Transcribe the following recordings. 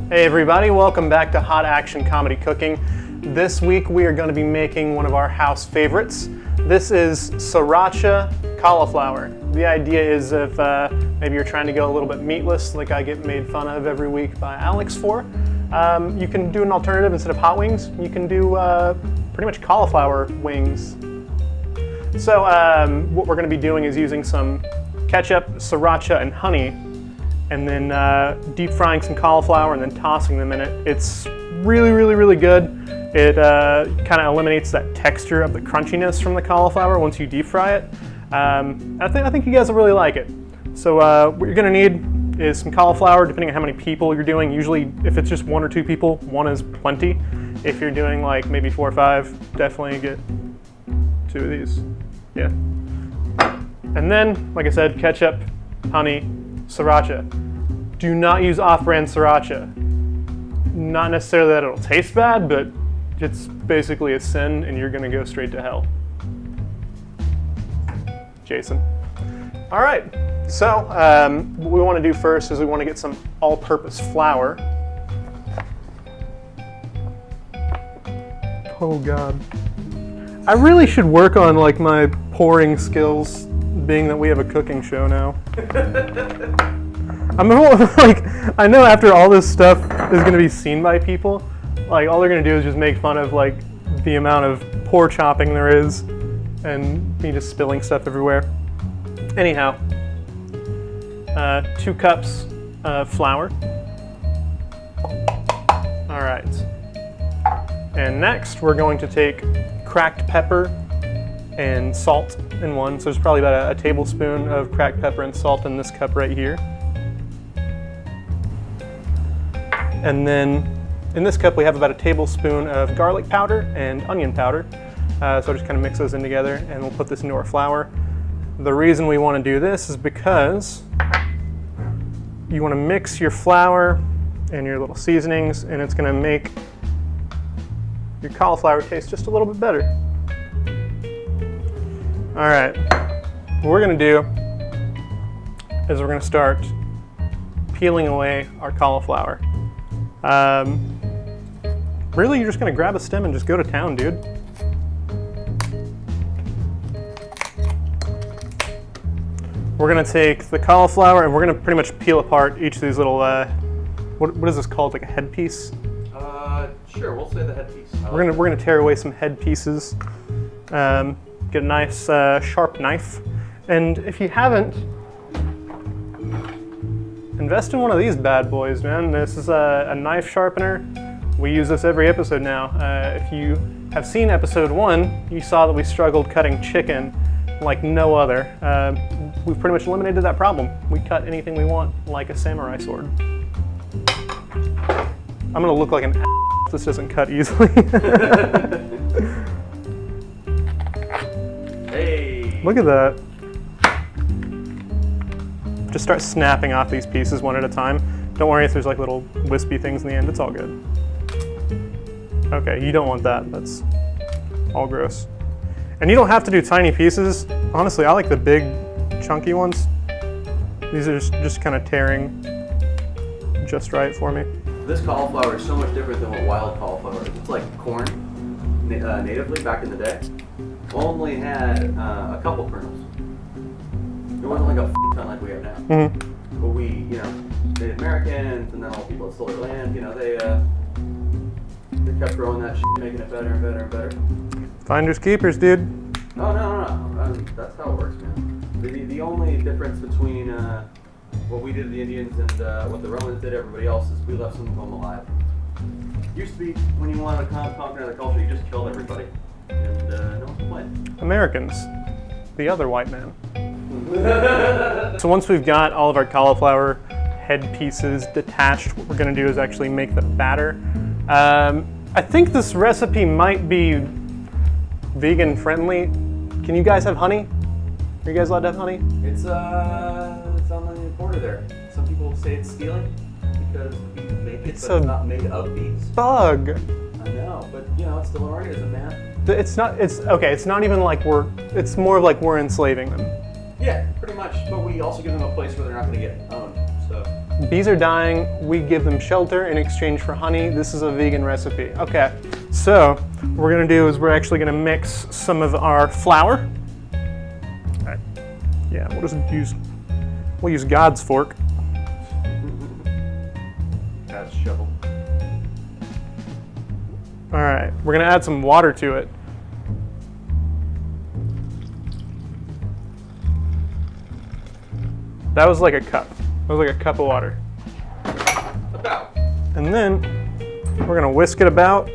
Hey everybody, welcome back to Hot Action Comedy Cooking. This week we are going to be making one of our house favorites. This is Sriracha Cauliflower. The idea is if maybe you're trying to go a little bit meatless, like I get made fun of every week by Alex for, you can do an alternative. Instead of hot wings, you can do pretty much cauliflower wings. So what we're going to be doing is using some ketchup, sriracha, and honey, and then deep frying some cauliflower and then tossing them in it. It's really, really, really good. It kind of eliminates that texture of the crunchiness from the cauliflower once you deep fry it. I think you guys will really like it. So what you're going to need is some cauliflower, depending on how many people you're doing. Usually, if it's just one or two people, one is plenty. If you're doing like maybe 4 or 5, definitely get 2 of these. Yeah. And then, like I said, ketchup, honey, sriracha. Do not use off-brand sriracha. Not necessarily that it'll taste bad, but it's basically a sin and you're gonna go straight to hell. Jason. All right, so what we wanna do first is we wanna get some all-purpose flour. Oh God. I really should work on like my pouring skills, being that we have a cooking show now. I'm like, I know after all this stuff is going to be seen by people, like all they're going to do is just make fun of like the amount of pork chopping there is and me just spilling stuff everywhere. Anyhow, 2 cups of flour. All right. And next we're going to take cracked pepper and salt in one. So there's probably about a tablespoon of cracked pepper and salt in this cup right here. And then in this cup we have about a tablespoon of garlic powder and onion powder. So I'll just kind of mix those in together and we'll put this into our flour. The reason we want to do this is because you want to mix your flour and your little seasonings, and it's going to make your cauliflower taste just a little bit better. All right, what we're gonna do is we're gonna start peeling away our cauliflower. Really, you're just gonna grab a stem and just go to town, dude. We're gonna take the cauliflower and we're gonna pretty much peel apart each of these little, what is this called, like a headpiece? Sure, we'll say the headpiece. We're gonna tear away some head pieces. Get a nice sharp knife, and if you haven't, invest in one of these bad boys, man. This is a knife sharpener. We use this every episode now. If you have seen episode 1, you saw that we struggled cutting chicken like no other. We've pretty much eliminated that problem. We cut anything we want like a samurai sword. I'm gonna look like an if this doesn't cut easily. Hey! Look at that. Just start snapping off these pieces one at a time. Don't worry if there's like little wispy things in the end, it's all good. Okay, you don't want that, that's all gross. And you don't have to do tiny pieces. Honestly, I like the big, chunky ones. These are just kind of tearing just right for me. This cauliflower is so much different than what wild cauliflower is. It's like corn, natively back in the day. Only had a couple kernels. It wasn't like a ton like we have now. Mm-hmm. But we, Native Americans and then all the people that stole their land, they kept growing that shit, making it better and better and better. Finders keepers, dude. Oh, no. That's how it works, man. The only difference between what we did to the Indians and what the Romans did to everybody else is we left some of them alive. Used to be when you wanted to conquer another culture, you just killed everybody. And no one complained. Americans, the other white man. So once we've got all of our cauliflower head pieces detached, what we're going to do is actually make the batter. I think this recipe might be vegan friendly. Can you guys have honey? Are you guys allowed to have honey? It's on the border there. Some people say it's stealing because bees make it, It's but it's not made of bees. Bug. I know, but it's still an organism, man. It's not even like it's more of like we're enslaving them. Yeah, pretty much. But we also give them a place where they're not going to get owned. So Bees are dying, we give them shelter in exchange for honey. This is a vegan recipe. Okay, so what we're gonna do is we're actually gonna mix some of our flour. All right. Yeah, we'll use God's fork. God's shovel. All right, we're gonna add some water to it. That was like a cup. That was like a cup of water. About. And then we're gonna whisk it about.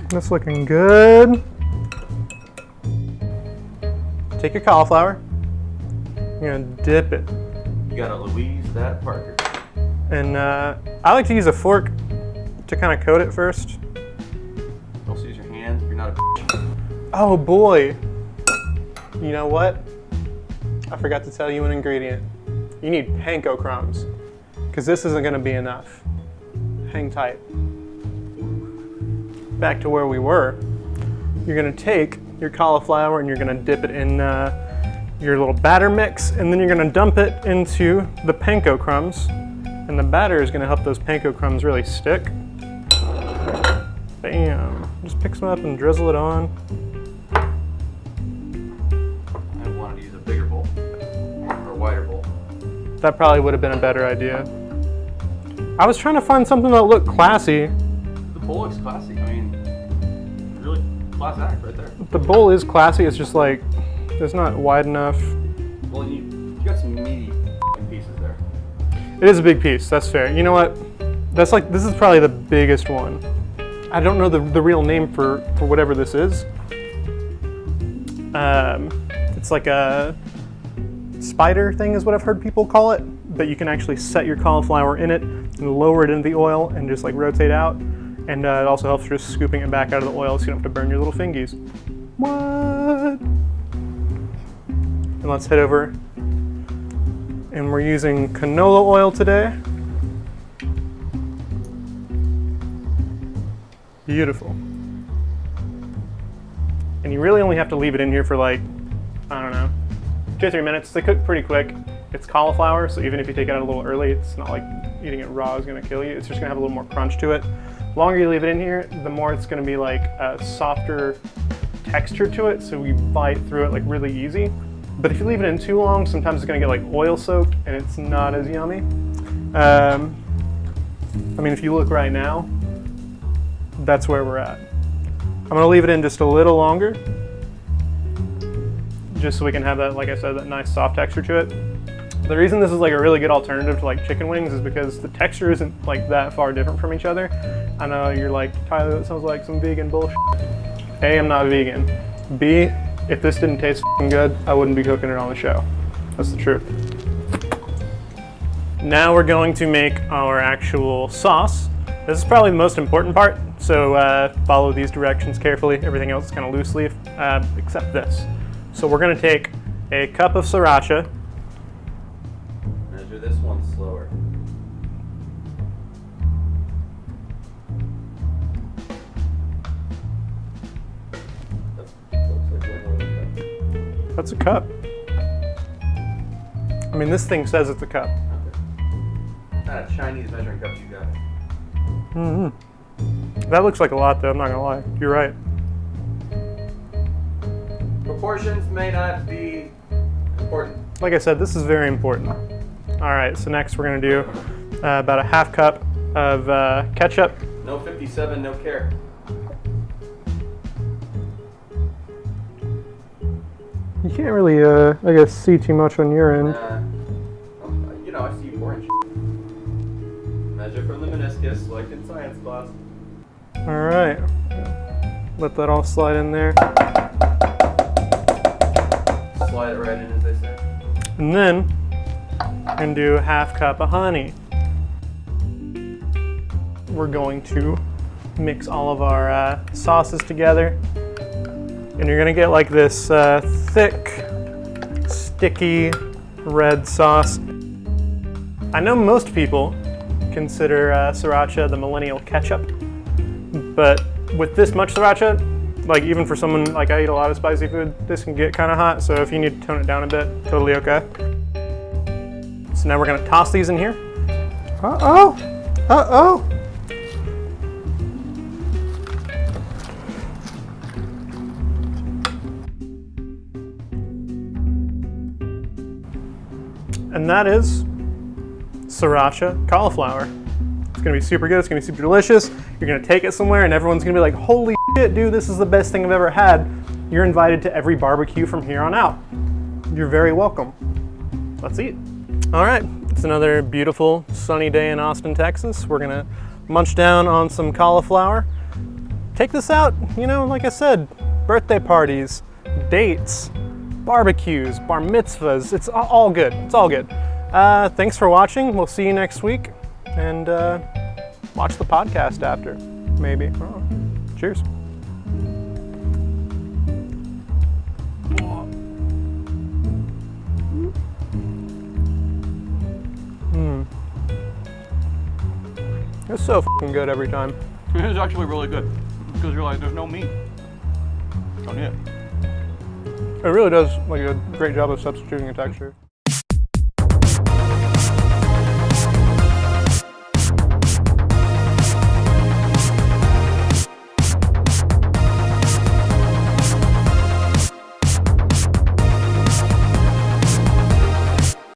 That's looking good. Take your cauliflower. You're gonna dip it. You gotta Louise that Parker. And I like to use a fork to kind of coat it first. Also use your hands if you're not a bitch. Oh boy. You know what? I forgot to tell you an ingredient. You need panko crumbs, because this isn't gonna be enough. Hang tight. Back to where we were. You're gonna take your cauliflower and you're gonna dip it in your little batter mix, and then you're gonna dump it into the panko crumbs. And the batter is gonna help those panko crumbs really stick. Bam. Just pick some up and drizzle it on. I wanted to use a bigger bowl or a wider bowl. That probably would have been a better idea. I was trying to find something that looked classy. The bowl looks classy. I mean, really class act right there. The bowl is classy, it's just like, it's not wide enough. Well, you got some meaty pieces there. It is a big piece, that's fair. You know what? This is probably the biggest one. I don't know the real name for whatever this is. It's like a spider thing is what I've heard people call it, but you can actually set your cauliflower in it and lower it into the oil and just like rotate out. And it also helps just scooping it back out of the oil so you don't have to burn your little fingies. What? And let's head over. And we're using canola oil today. Beautiful. And you really only have to leave it in here for like, I don't know, 2 or 3 minutes. They cook pretty quick. It's cauliflower, so even if you take it out a little early, it's not like eating it raw is gonna kill you. It's just gonna have a little more crunch to it. The longer you leave it in here, the more it's gonna be like a softer texture to it, so we bite through it like really easy. But if you leave it in too long, sometimes it's gonna get like oil soaked and it's not as yummy. I mean, if you look right now, that's where we're at. I'm gonna leave it in just a little longer, just so we can have that, like I said, that nice soft texture to it. The reason this is like a really good alternative to like chicken wings is because the texture isn't like that far different from each other. I know you're like, Tyler, that sounds like some vegan bullshit. A, I'm not vegan. B, if this didn't taste f***ing good, I wouldn't be cooking it on the show. That's the truth. Now we're going to make our actual sauce. This is probably the most important part, so follow these directions carefully. Everything else is kind of loose leaf, except this. So we're gonna take a cup of sriracha. Measure this one slower. That's a cup. I mean, this thing says it's a cup. Okay. Not a Chinese measuring cup you got. Mm-hmm. That looks like a lot, though. I'm not gonna lie. You're right. Proportions may not be important. Like I said, this is very important. All right. So next we're gonna do about a half cup of ketchup. No 57, no care. You can't really, I guess, see too much on your end. You know, I see orange. Measure from the meniscus, like in science class. All right. Let that all slide in there. Slide it right in, as they say. And then I'm gonna do a half cup of honey. We're going to mix all of our sauces together. And you're gonna get like this thick, sticky red sauce. I know most people consider sriracha the millennial ketchup, but with this much sriracha, like even for someone like I eat a lot of spicy food, this can get kind of hot. So if you need to tone it down a bit, totally okay. So now we're gonna toss these in here. Uh-oh, uh-oh. And that is Sriracha Cauliflower. It's gonna be super good, it's gonna be super delicious. You're gonna take it somewhere and everyone's gonna be like, holy shit, dude, this is the best thing I've ever had. You're invited to every barbecue from here on out. You're very welcome. Let's eat. All right, it's another beautiful sunny day in Austin, Texas. We're gonna munch down on some cauliflower. Take this out, you know, like I said, birthday parties, dates, barbecues, bar mitzvahs, it's all good, it's all good. Thanks for watching, we'll see you next week, and watch the podcast after, maybe. Oh, cheers. It's so fucking good every time. It is actually really good because you're like, there's no meat on it. It really does like a great job of substituting a texture.